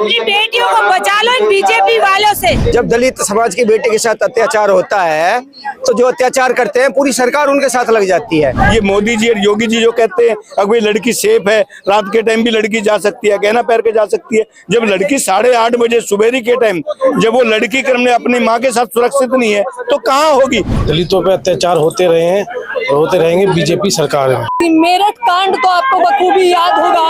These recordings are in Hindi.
अपनी बेटियों को बचा लो इन बीजेपी वालों से। जब दलित समाज की बेटे के साथ अत्याचार होता है तो जो अत्याचार करते हैं पूरी सरकार उनके साथ लग जाती है। ये मोदी जी और योगी जी जो कहते हैं अगर लड़की सेफ है, रात के टाइम भी लड़की जा सकती है, गहना पहन के जा सकती है, जब लड़की 8:30 बजे सुबेरी के टाइम जब वो लड़की क्रम में अपनी माँ के साथ सुरक्षित नहीं है तो कहाँ होगी। दलितों पे अत्याचार होते रहे हैं, होते रहेंगे बीजेपी सरकार में। मेरठ कांड तो आपको बखूबी याद होगा,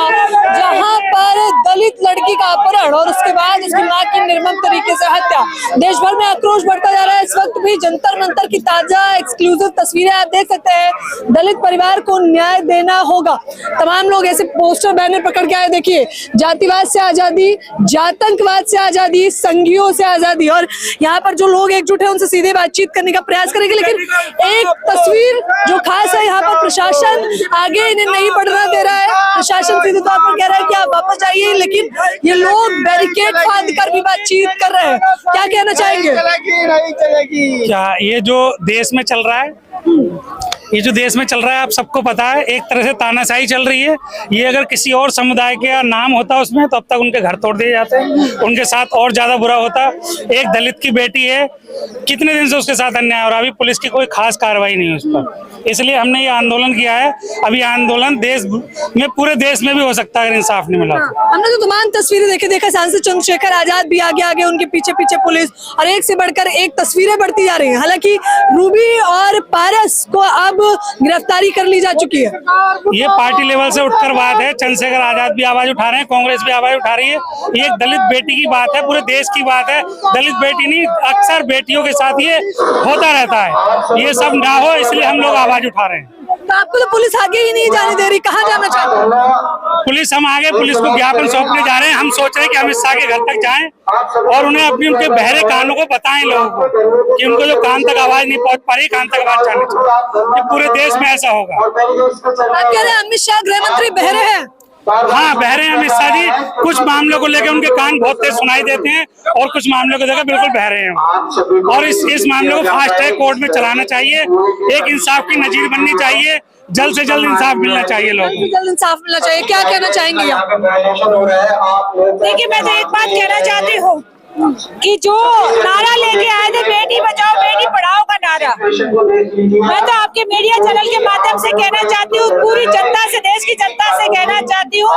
जहां पर दलित लड़की का अपहरण और उसके बाद उसकी मां की निर्मम तरीके से हत्या। देश भर में आक्रोश बढ़ता जा रहा है। इस वक्त भी जंतर मंतर की ताजा एक्सक्लूसिव तस्वीरें आप देख सकते हैं। दलित परिवार को न्याय देना होगा। तमाम लोग ऐसे पोस्टर बैनर पकड़ के आए। देखिए, जातिवाद से आजादी, जातंकवाद से आजादी, संघियों से आजादी। और यहाँ पर जो लोग एकजुट है उनसे सीधे बातचीत करने का प्रयास करेंगे। लेकिन एक तस्वीर जो खास है, यहाँ पर प्रशासन आगे इन्हें नहीं बढ़ना दे रहा है। प्रशासन सीधे तौर पर कह रहा है कि आप वापस जाइए, लेकिन ये लोग बैरिकेड फांद कर भी बातचीत कर रहे हैं। क्या कहना चाहेंगे? क्या ये जो देश में चल रहा है, ये जो देश में चल रहा है आप सबको पता है, एक तरह से तानाशाही चल रही है। ये अगर किसी और समुदाय का नाम होता उसमें तो अब तक उनके घर तोड़ दिए जाते, उनके साथ और ज्यादा बुरा होता। एक दलित की बेटी है, कितने दिन से उसके साथ अन्याय हो रहा है, अभी पुलिस की कोई खास कार्रवाई नहीं है उस पर। इसलिए हमने ये आंदोलन किया है। अभी आंदोलन देश में, पूरे देश में भी हो सकता है अगर इंसाफ नहीं मिला। हमने तो तमाम तस्वीरें देखा सांसद चंद्रशेखर आजाद भी आगे उनके पीछे पुलिस, और एक से बढ़कर एक तस्वीरें बढ़ती जा रही है। हालांकि रूबी और पारस को अब गिरफ्तारी कर ली जा चुकी है। ये पार्टी लेवल से उठकर बात है। चंद्रशेखर आजाद भी आवाज उठा रहे हैं, कांग्रेस भी आवाज उठा रही है। ये एक दलित बेटी की बात है, पूरे देश की बात है। दलित बेटी नहीं, अक्सर बेटियों के साथ ये होता रहता है। ये सब ना हो इसलिए हम लोग आवाज उठा रहे हैं। तो आपको तो पुलिस आगे ही नहीं जाने दे रही, कहाँ जाना चाहते हैं? पुलिस, हम आगे पुलिस को ज्ञापन सौंपने जा रहे हैं। हम सोच रहे हैं कि अमित शाह के घर तक जाएं और उन्हें अपनी उनके बहरे कानों को बताएं लोगों को कि उनको जो कान तक आवाज नहीं पहुंच पा रही, कान तक आवाज जानी चाहिए। कि पूरे देश में ऐसा होगा। आप कह रहे हैं अमित शाह गृह मंत्री बहरे हैं? हाँ, बहरे हैं अमित शाह जी। कुछ मामलों को लेकर उनके कान बहुत तेज सुनाई देते हैं और कुछ मामलों को लेकर बिल्कुल बहरे हैं। और इस मामले को फास्ट ट्रैक कोर्ट में चलाना चाहिए। एक इंसाफ की नजीर बननी चाहिए। जल्द से जल्द इंसाफ मिलना चाहिए लोगों को। जल्द इंसाफ मिलना चाहिए। क्या कहना चाहेंगे आप? देखिए, मैं तो एक बात कहना चाहती हूँ कि जो नारा लेके आए थे बेटी बचाओ बेटी पढ़ाओ का नारा, मैं तो आपके मीडिया चैनल के माध्यम से कहना चाहती हूँ, पूरी जनता से, देश की जनता से कहना चाहती हूँ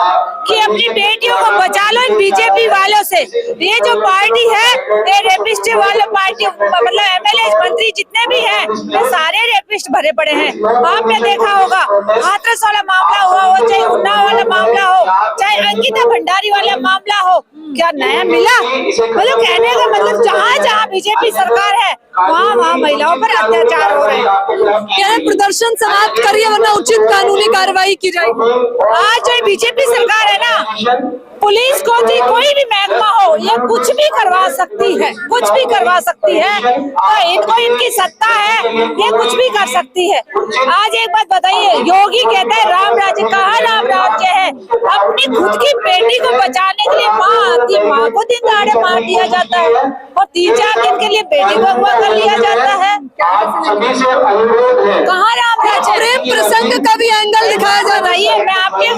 कि अपनी बेटियों को बचा लो इन बीजेपी वालों से। ये जो पार्टी है, ये रेपिस्ट वाले पार्टी, मतलब एमएलए मंत्री जितने भी हैं, ये सारे रेपिस्ट भरे पड़े हैं। आपने देखा होगा, हाथरस वाला मामला हुआ हो, चाहे उन्नाव वाला मामला हो, चाहे अंकिता भंडारी वाला मामला हो, क्या नया मिला? मतलब कहने का मतलब जहाँ जहाँ बीजेपी सरकार है वहाँ महिलाओं पर अत्याचार हो रहे हैं। क्या प्रदर्शन समाप्त करिए वरना उचित कानूनी कार्रवाई की जाएगी। आज जो बीजेपी सरकार है ना, पुलिस को कोई भी महकमा हो, ये कुछ भी करवा सकती है, कुछ भी करवा सकती है। तो इनको, इनकी सत्ता है, ये कुछ भी कर सकती है। आज एक बात बताइए, योगी कहता है राम राज्य, कहाँ राम राज्य है? अपनी खुद की बेटी को बचाने के लिए माँ को दिन दहाड़े मार दिया जाता है और 3-4 दिन के लिए बेटी को अगवा कर लिया जाता है। कहाँ राम राज्य? प्रेम प्रसंग का भी एंगल दिखाया जा रहा है। मैं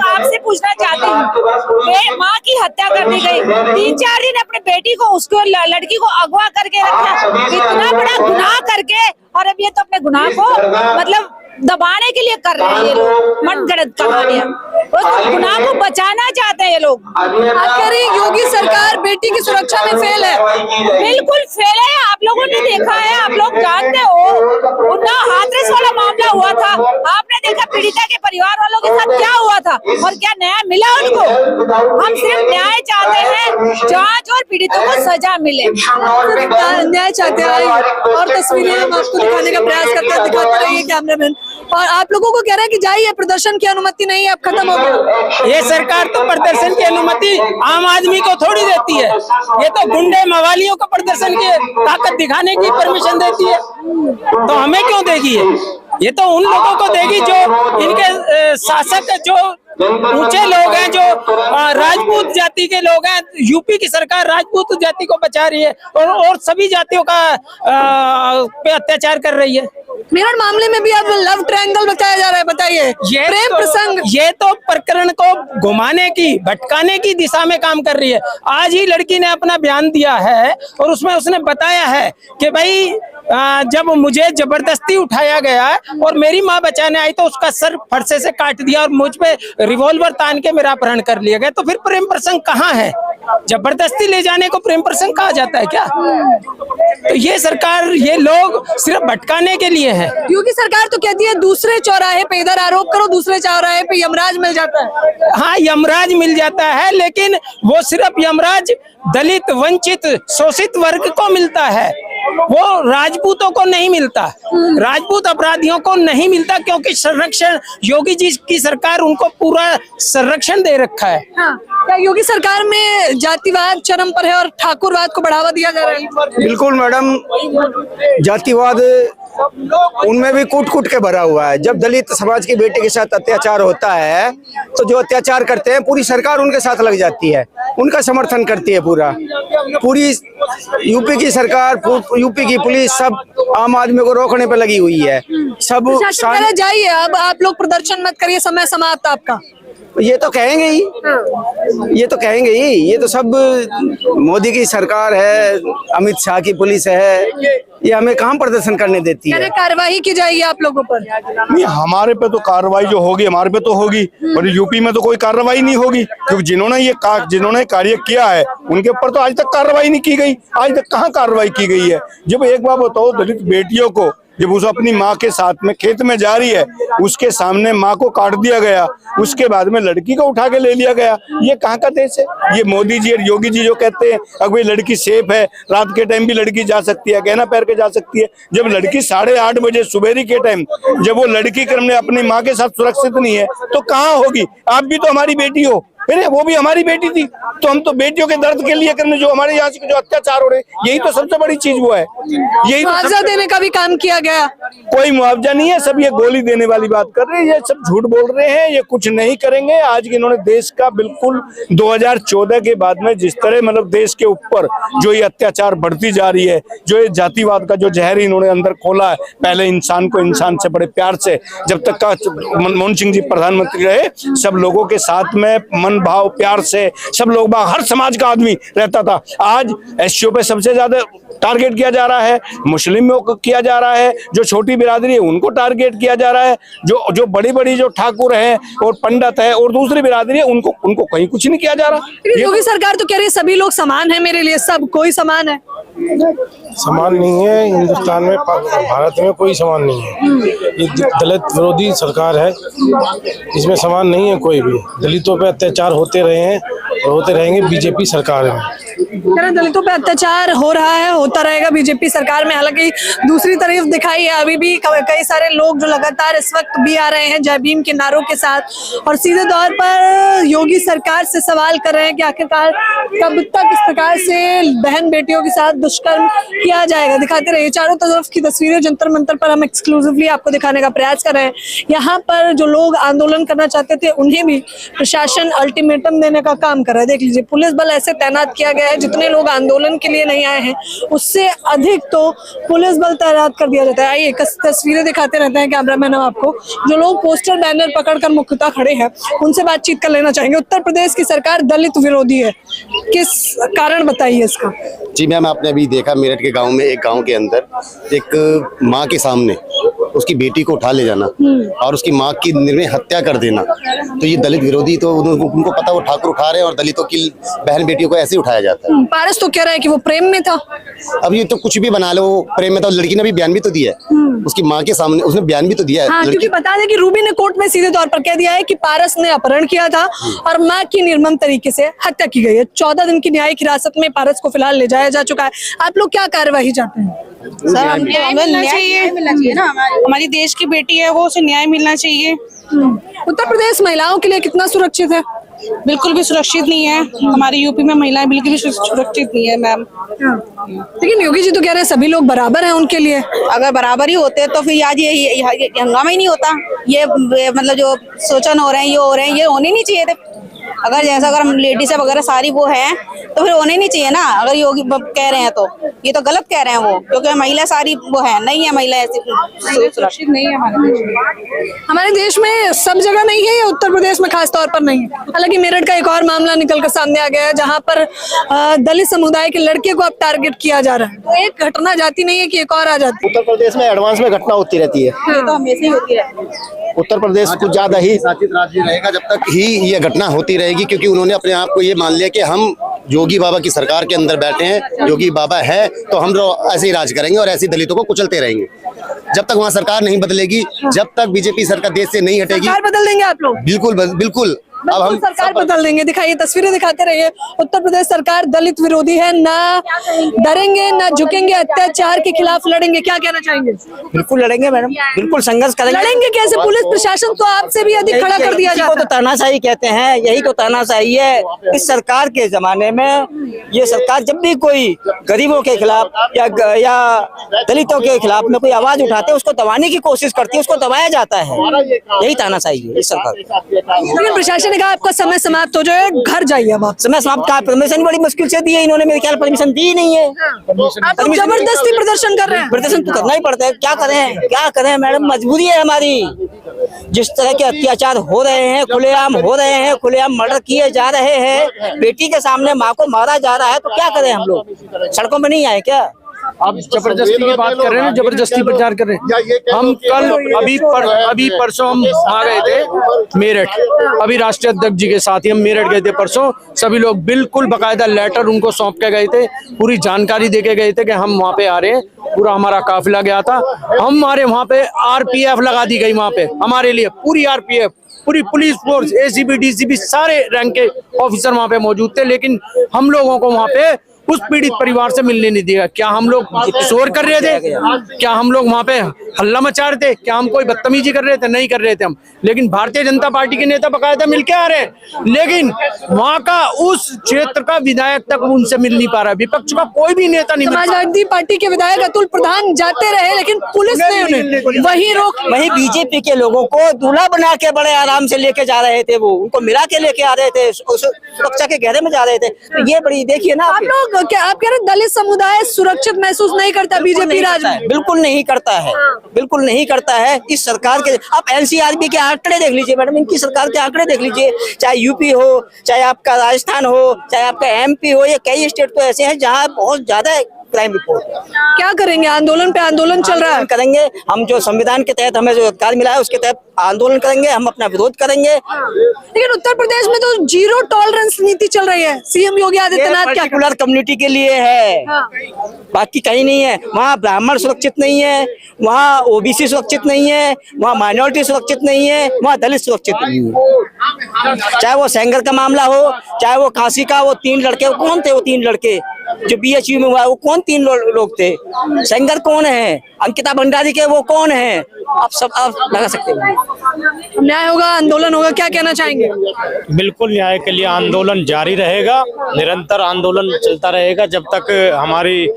आपसे पूछना चाहती हूँ, माँ की हत्या कर दी गई, 3-4 दिन अपने बेटी को, उसको लड़की को अगवा करके रखा, इतना बड़ा गुनाह करके, और अब ये तो अपने गुनाह को मतलब दबाने के लिए कर रहे हैं ये लोग मनगढ़ंत कहानियां। उस गुनाह को बचाना चाहते हैं ये लोग। आखिर योगी सरकार बेटी की सुरक्षा में फेल है। बिल्कुल फेल है। आप लोगों ने देखा है, आप लोग जानते हो, उन्नाव हाथरस वाला मामला हुआ था, आपने देखा पीड़िता के परिवार वालों के साथ क्या हुआ था और क्या न्याय मिला उनको। हम सिर्फ न्याय चाहते हैं, जांच और पीड़ितों को सजा मिले, न्याय चाहते हैं। और तस्वीरें हम आपको दिखाने का प्रयास करते हैं, दिखाते रहिए कैमरामैन। और आप लोगों को कह रहा है कि जाइए, प्रदर्शन की अनुमति नहीं है, अब खत्म हो गया। ये सरकार तो प्रदर्शन की अनुमति आम आदमी को थोड़ी देती है, ये तो गुंडे मवालियों को प्रदर्शन की ताकत दिखाने की परमिशन देती है, तो हमें क्यों देगी? ये तो उन लोगों को देगी जो इनके शासक जो ऊंचे लोग हैं, जो राजपूत जाति के लोग हैं। यूपी की सरकार राजपूत जाति को बचा रही है और सभी जातियों का पे अत्याचार कर रही है। मेरठ मामले में भी अब लव ट्रायंगल बताया जा रहा है, बताइए प्रेम प्रसंग। ये तो प्रकरण को घुमाने की, भटकाने की दिशा में काम कर रही है। आज ही लड़की ने अपना बयान दिया है और उसमें उसने बताया है कि भाई जब मुझे जबरदस्ती उठाया गया और मेरी माँ बचाने आई तो उसका सर फरसे से काट दिया और मुझ पे रिवॉल्वर तान के मेरा अपहरण कर लिया गया। तो फिर प्रेम प्रसंग कहाँ है? जबरदस्ती ले जाने को प्रेम प्रसंग कहा जाता है क्या? तो ये सरकार, ये लोग सिर्फ भटकाने के लिए है। क्योंकि सरकार तो कहती है दूसरे चौराहे पे इधर आरोप करो, दूसरे चौराहे पे यमराज मिल जाता है। हाँ, यमराज मिल जाता है, लेकिन वो सिर्फ यमराज दलित, वंचित, शोषित वर्ग को मिलता है, वो राजपूतों को नहीं मिलता, राजपूत अपराधियों को नहीं मिलता, क्योंकि संरक्षण योगी जी की सरकार उनको पूरा संरक्षण दे रखा है। हाँ, क्या योगी सरकार में जातिवाद चरम पर है और ठाकुरवाद को बढ़ावा दिया जा रहा है? बिल्कुल मैडम, जातिवाद उनमें भी कूट कूट के भरा हुआ है। जब दलित समाज की बेटी के साथ अत्याचार होता है तो जो अत्याचार करते हैं पूरी सरकार उनके साथ लग जाती है, उनका समर्थन करती है। पूरी यूपी की सरकार, यूपी की पुलिस सब आम आदमी को रोकने पे लगी हुई है। सब जाइए, अब आप लोग प्रदर्शन मत करिए, समय समाप्त आपका। ये तो कहेंगे ही, ये तो कहेंगे ही। ये तो सब मोदी की सरकार है, अमित शाह की पुलिस है, ये हमें कहाँ प्रदर्शन करने देती है। कार्रवाई की जाएगी आप लोगों पर? नहीं, हमारे पे तो कार्रवाई जो होगी हमारे पे तो होगी, और यूपी में तो कोई कार्रवाई नहीं होगी, क्योंकि जिन्होंने कार्य किया है उनके ऊपर तो आज तक कार्रवाई नहीं की गई। आज तक कहाँ कार्रवाई की गई है? जब एक बार बताओ, दलित बेटियों को जब उस अपनी माँ के साथ में खेत में जा रही है, उसके सामने माँ को काट दिया गया, उसके बाद में लड़की को उठा के ले लिया गया, ये कहाँ का देश है? ये मोदी जी और योगी जी जो कहते हैं अगर लड़की सेफ है, रात के टाइम भी लड़की जा सकती है, गहना पहन के जा सकती है, जब लड़की 8:30 बजे सुबेरी के टाइम जब वो लड़की क्रम अपनी माँ के साथ सुरक्षित नहीं है तो कहाँ होगी? आप भी तो हमारी बेटी हो, वो भी हमारी बेटी थी, तो हम तो बेटियों के दर्द के लिए करने, जो हमारे यहाँ से जो अत्याचार हो रहे, यही तो सबसे बड़ी चीज वो है। यही मुआवजा देने का भी काम किया गया। कोई मुआवजा नहीं है, सब ये गोली देने वाली बात कर रहे हैं, ये सब झूठ बोल रहे हैं, ये कुछ नहीं करेंगे। आज इन्होंने देश का बिल्कुल 2014 के बाद में जिस तरह मतलब देश के ऊपर जो ये अत्याचार बढ़ती जा रही है, जो ये जातिवाद का जो जहर इन्होंने अंदर खोला है, पहले इंसान को इंसान से बड़े प्यार से, जब तक का मनमोहन सिंह जी प्रधानमंत्री रहे, सब लोगों के साथ में मन भाव प्यार से सब लोग, हर समाज का आदमी रहता था। आज एससीओ पे सबसे ज्यादा टारगेट किया जा रहा है, मुस्लिमों को किया जा रहा है, जो छोटी बिरादरी है उनको टारगेट किया जा रहा है, जो बड़ी बड़ी जो ठाकुर है और पंडित है और दूसरी बिरादरी है उनको कहीं कुछ नहीं किया जा रहा। योगी सरकार तो कह रही है सभी लोग समान है, मेरे लिए सब कोई समान है। समान नहीं है, हिंदुस्तान में, भारत में कोई समान नहीं है। ये दलित विरोधी सरकार है, इसमें समान नहीं है कोई भी। दलितों पे अत्याचार होते रहे हैं और होते रहेंगे बीजेपी सरकार में। दलितों पे अत्याचार हो रहा है, होता रहेगा बीजेपी सरकार में। हालांकि दूसरी तरफ दिखाई है, अभी भी कई सारे लोग जो लगातार इस वक्त भी आ रहे हैं जय भीम के नारों के साथ और सीधे तौर पर योगी सरकार से सवाल कर रहे हैं कि आखिरकार कब तक इस प्रकार से बहन बेटियों के साथ दुष्कर्म किया जाएगा। दिखाते रहिए, चारों तरफ की तस्वीरें जंतर मंतर पर हम एक्सक्लूसिवली आपको दिखाने का प्रयास कर रहे हैं। यहाँ पर जो लोग आंदोलन करना चाहते थे उन्हें भी प्रशासन अल्टीमेटम देने का काम कर रहा है। देख लीजिए, पुलिस बल ऐसे तैनात किया गया है, जितने लोग आंदोलन के लिए नहीं आए हैं उससे अधिक तो पुलिस बल तैनात कर दिया जाता है। आइए तस्वीरें दिखाते रहते हैं कैमरामैन आपको। जो लोग पोस्टर बैनर पकड़कर मुख्यतः खड़े हैं उनसे बातचीत कर लेना चाहेंगे। उत्तर प्रदेश की सरकार दलित विरोधी है, किस कारण बताइए इसका? जी मैम, आपने अभी देखा मेरठ के गांव में, एक गांव के अंदर एक माँ के सामने उसकी बेटी को उठा ले जाना और उसकी माँ की निर्मम हत्या कर देना, तो ये दलित विरोधी, तो उनको पता वो ठाकुर उठा रहे हैं और दलितों की बहन बेटियों को ऐसे ही उठाया जाता है। पारस तो कह रहा है कि वो प्रेम में था। अब ये तो कुछ भी बना लो, प्रेम में था। लड़की ने भी बयान भी तो दिया है उसकी माँ के सामने, उसने बयान भी तो दिया है। हाँ, क्योंकि बता दें कि रूबी ने कोर्ट में सीधे तौर पर कह दिया है कि पारस ने अपहरण किया था और माँ की निर्मम तरीके से हत्या की गई है। 14 दिन की न्यायिक हिरासत में पारस को फिलहाल ले जाया जा चुका है। आप लोग क्या कार्यवाही चाहते हैं? सर, न्याय मिलना चाहिए ना, हमारी देश की बेटी है वो, उसे न्याय मिलना चाहिए। उत्तर प्रदेश महिलाओं के लिए कितना सुरक्षित है? बिल्कुल भी सुरक्षित नहीं है। हमारे यूपी में महिलाएं बिल्कुल भी सुरक्षित नहीं है मैम। लेकिन योगी जी तो कह रहे हैं सभी लोग बराबर हैं उनके लिए। अगर बराबर ही होते तो फिर आज ये हंगामा ही नहीं होता। ये मतलब जो शोषण हो रहे हैं, ये हो रहे हैं, ये होने नहीं चाहिए थे। अगर जैसा अगर हम लेडीज वगैरह सारी वो है तो फिर होने नहीं चाहिए ना। अगर योगी कह रहे हैं तो ये तो गलत कह रहे हैं वो, क्योंकि महिला सारी वो है नहीं है। महिला ऐसी सुरक्षित नहीं है हमारे देश में। हमारे देश में सब जगह नहीं है, या उत्तर प्रदेश में खास तौर पर नहीं है। हालांकि मेरठ का एक और मामला निकल कर सामने आ गया है जहां पर दलित समुदाय के लड़के को अब टारगेट किया जा रहा है। तो एक घटना जाती नहीं है कि एक और आ जाती है। उत्तर प्रदेश में एडवांस में घटना होती रहती है। ये तो हमेशा ही होती है। उत्तर प्रदेश कुछ ज्यादा ही शासित राज्य रहेगा जब तक ही ये घटना होती रहेगी, क्योंकि उन्होंने अपने आप को ये मान लिया कि हम योगी बाबा की सरकार के अंदर बैठे हैं, योगी बाबा है तो हम लोग ऐसे ही राज करेंगे और ऐसे दलितों को कुचलते रहेंगे। जब तक वहाँ सरकार नहीं बदलेगी, जब तक बीजेपी सरकार देश से नहीं हटेगी। सरकार बदल देंगे आप लोग? बिल्कुल बिल्कुल। अब हम सरकार बदल देंगे। दिखाइए, तस्वीरें दिखाते रहिए। उत्तर प्रदेश सरकार दलित विरोधी है, ना डरेंगे ना झुकेंगे, अत्याचार के खिलाफ लड़ेंगे। क्या कहना चाहेंगे? बिल्कुल लड़ेंगे मैडम, बिल्कुल संघर्ष करेंगे। लड़ेंगे कैसे? पुलिस प्रशासन तो आपसे भी अधिक खड़ा कर दिया जाता है। तो तानाशाही कहते हैं, यही तो तानाशाही है। इस सरकार के जमाने में ये सरकार जब भी कोई गरीबों के खिलाफ या दलितों के खिलाफ में कोई आवाज उठाते है, उसको दबाने की कोशिश करती है, उसको दबाया जाता है। यही तानाशाही है इस सरकार। लेकिन प्रशासन ने कहा आपका समय समाप्त हो जाए, घर जाइए। अब आप समय समाप्त का परमिशन बड़ी मुश्किल से दी है इन्होंने, मेरे ख्याल परमिशन दी नहीं है। आप लोग जबरदस्ती प्रदर्शन कर रहे हैं। प्रदर्शन तो करना ही पड़ता है, क्या करें मैडम, मजबूरी है हमारी। जिस तरह के अत्याचार हो रहे हैं, खुलेआम हो रहे हैं, खुलेआम मर्डर किए जा रहे हैं, बेटी के सामने माँ को मारा जा रहा है, तो क्या करें हम लोग? सड़कों में नहीं आए क्या? आप जबरदस्ती की बात कर रहे हैं, जबरदस्ती प्रचार कर रहे हैं। हम कल अभी परसों हम वहाँ गए थे मेरठ, अभी राष्ट्रीय अध्यक्ष जी के साथ ही हम मेरठ गए थे परसों। सभी लोग बिल्कुल बकायदा लेटर उनको सौंप के गए थे, पूरी जानकारी दे के गए थे कि हम वहाँ पे आ रहे हैं। पूरा हमारा काफिला गया था। हमारे वहाँ पे आरपीएफ लगा दी गई, वहाँ पे हमारे लिए पूरी आरपीएफ, पूरी पुलिस फोर्स, एसीबी डीसीबी सारे रैंक के ऑफिसर वहाँ पे मौजूद थे। लेकिन हम लोगों को वहाँ पे उस पीड़ित परिवार से मिलने नहीं दिया। क्या हम लोग शोर कर रहे थे? क्या हम लोग वहाँ पे हल्ला मचा रहे थे? क्या हम कोई बदतमीजी कर रहे थे? नहीं कर रहे थे हम। लेकिन भारतीय जनता पार्टी के नेता बकायदा मिलके आ रहे हैं, लेकिन वहाँ का उस क्षेत्र का विधायक तक उनसे मिल नहीं पा रहा। विपक्ष का कोई भी नेता नहीं। समाजवादी पार्टी के विधायक अतुल प्रधान जाते रहे, लेकिन पुलिस ने उन्हें वही रोक। वही बीजेपी के लोगों को दूल्हा बना के बड़े आराम से लेके जा रहे थे, वो उनको मिला के लेके आ रहे थे, उस सुरक्षा के घेरे में जा रहे थे। तो ये बड़ी देखिए ना, आप लोग क्या आप कह रहे हैं दलित समुदाय सुरक्षित महसूस नहीं करता बीजेपी राज में? बिल्कुल नहीं करता है, बिल्कुल नहीं करता है। इस सरकार के आप एनसीआरबी के आंकड़े देख लीजिए मैडम, इनकी सरकार के आंकड़े देख लीजिए, चाहे यूपी हो, चाहे आपका राजस्थान हो, चाहे आपका एमपी हो, ये कई स्टेट तो ऐसे हैं जहाँ बहुत ज्यादा क्राइम रिपोर्ट। क्या करेंगे? आंदोलन पे आंदोलन चल रहा है। करेंगे हम, जो संविधान के तहत हमें जो अधिकार मिला है उसके तहत आंदोलन करेंगे, हम अपना विरोध करेंगे। लेकिन उत्तर प्रदेश में तो जीरो टॉलरेंस नीति चल रही है। सीएम योगी आदित्यनाथ क्या पर्टिकुलर कम्युनिटी के लिए है, बाकी कहीं नहीं है। वहाँ ब्राह्मण सुरक्षित नहीं है, वहाँ ओबीसी सुरक्षित नहीं है, वहाँ माइनॉरिटी सुरक्षित नहीं है, वहाँ दलित सुरक्षित नहीं है। चाहे वो सेंगर का मामला हो, चाहे वो काशी का वो 3 लड़के, वो कौन थे? वो 3 लड़के जो बीएचयू में हुआ, वो कौन 3 लोग थे? सेंगर कौन है? अंकिता भंडारी के वो कौन है? आप सब आप लगा सकते हैं। न्याय होगा, आंदोलन होगा, क्या कहना चाहेंगे? बिल्कुल न्याय के लिए आंदोलन जारी रहेगा, निरंतर आंदोलन चलता रहेगा जब तक हमारी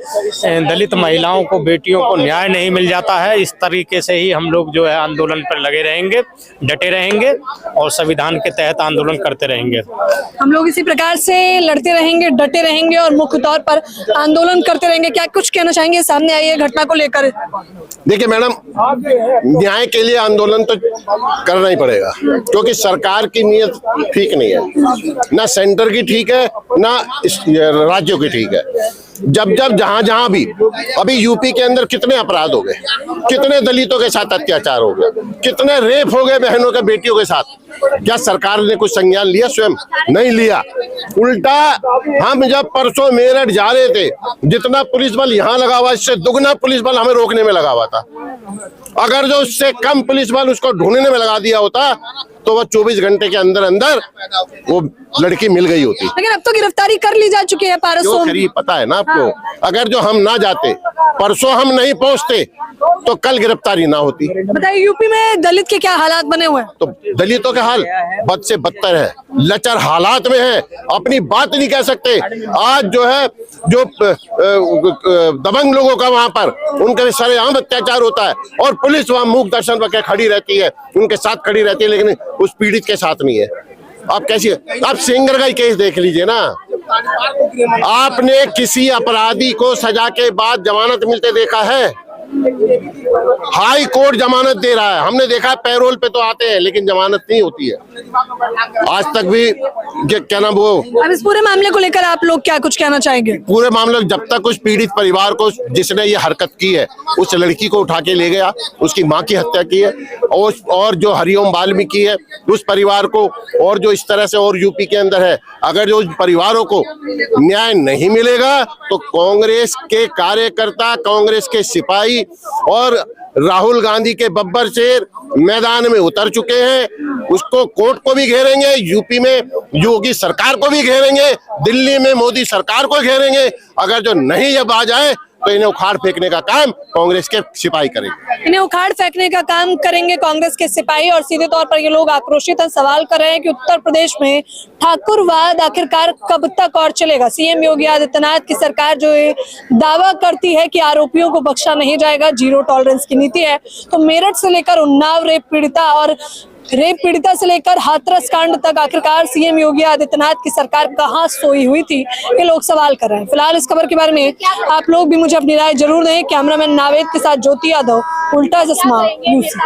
दलित महिलाओं को, बेटियों को न्याय नहीं मिल जाता है। इस तरीके से ही हम लोग जो है आंदोलन पर लगे रहेंगे, डटे रहेंगे और संविधान के तहत आंदोलन करते रहेंगे। हम लोग इसी प्रकार से लड़ते रहेंगे, डटे रहेंगे और मुख्य तौर पर आंदोलन करते रहेंगे। क्या कुछ कहना चाहेंगे? सामने आई है घटना को लेकर। देखिए मैडम, न्याय के लिए आंदोलन तो करना ही पड़ेगा, क्योंकि सरकार की नीयत ठीक नहीं है, ना सेंटर की ठीक है, ना राज्यों की ठीक है। जब जहां भी, अभी यूपी के अंदर कितने अपराध हो गए, कितने दलितों के साथ अत्याचार हो गया, कितने रेप हो गए बहनों के, बेटियों के साथ। क्या सरकार ने कुछ संज्ञान लिया? स्वयं नहीं लिया। उल्टा हम जब परसों मेरठ जा रहे थे, जितना पुलिस बल यहाँ लगा हुआ, इससे दुगना पुलिस बल हमें रोकने में लगा हुआ था। अगर जो उससे कम पुलिस बल उसको ढूंढने में लगा दिया होता तो वो 24 घंटे के अंदर अंदर वो लड़की मिल गई होती। लेकिन अब तो गिरफ्तारी कर ली जा चुकी है पारस क्यों सोम। करी पता है ना आपको? अगर जो हम ना जाते, परसों हम नहीं पहुंचते, तो कल गिरफ्तारी ना होती। बताइए यूपी में दलित के क्या हालात बने हुए हैं? तो दलितों का हाल बद से बदतर है, लचर हालात में है, अपनी बात नहीं कह सकते। आज जो है जो दबंग लोगों का वहां पर उनके भी सरेआम अत्याचार होता है और पुलिस वहां मूक दर्शन पर खड़ी रहती है, उनके साथ खड़ी रहती है, लेकिन उस पीड़ित के साथ नहीं है। आप कैसी, आप सेंगर का ही केस देख लीजिए ना, आपने किसी अपराधी को सजा के बाद जमानत मिलते देखा है? हाई कोर्ट जमानत दे रहा है, हमने देखा पैरोल पे तो आते हैं लेकिन जमानत नहीं होती है आज तक भी। क्या नाम वो, अब इस पूरे मामले को लेकर आप लोग क्या कुछ कहना चाहेंगे? पूरे मामले जब तक उस पीड़ित परिवार को, जिसने ये हरकत की है, उस लड़की को उठा के ले गया, उसकी मां की हत्या की है, और जो हरिओम वाल्मीकि है उस परिवार को, और जो इस तरह से और यूपी के अंदर है, अगर जो परिवारों को न्याय नहीं मिलेगा तो कांग्रेस के कार्यकर्ता, कांग्रेस के सिपाही और राहुल गांधी के बब्बर शेर मैदान में उतर चुके हैं। उसको कोर्ट को भी घेरेंगे, यूपी में योगी सरकार को भी घेरेंगे, दिल्ली में मोदी सरकार को घेरेंगे। अगर जो नहीं अब आ जाए तो इन्हें उखाड़ फेंकने का काम कांग्रेस के सिपाही करेंगे। इन्हें उखाड़ फेंकने का काम करेंगे कांग्रेस के सिपाही। और सीधे तौर पर ये लोग आक्रोशित हैं, सवाल कर रहे हैं कि उत्तर प्रदेश में ठाकुरवाद आखिरकार कब तक और चलेगा। सीएम योगी आदित्यनाथ की सरकार जो है दावा करती है कि आरोपियों को बख्शा नहीं जाएगा, जीरो टॉलरेंस की नीति है, तो मेरठ से लेकर उन्नाव रेप पीड़िता और रेप पीड़िता से लेकर हाथरस कांड तक आखिरकार सीएम योगी आदित्यनाथ की सरकार कहां सोई हुई थी, ये लोग सवाल कर रहे हैं। फिलहाल इस खबर के बारे में आप लोग भी मुझे अपनी राय जरूर दें। कैमरामैन नावेद के साथ ज्योति यादव, उल्टा चश्मा न्यूज़।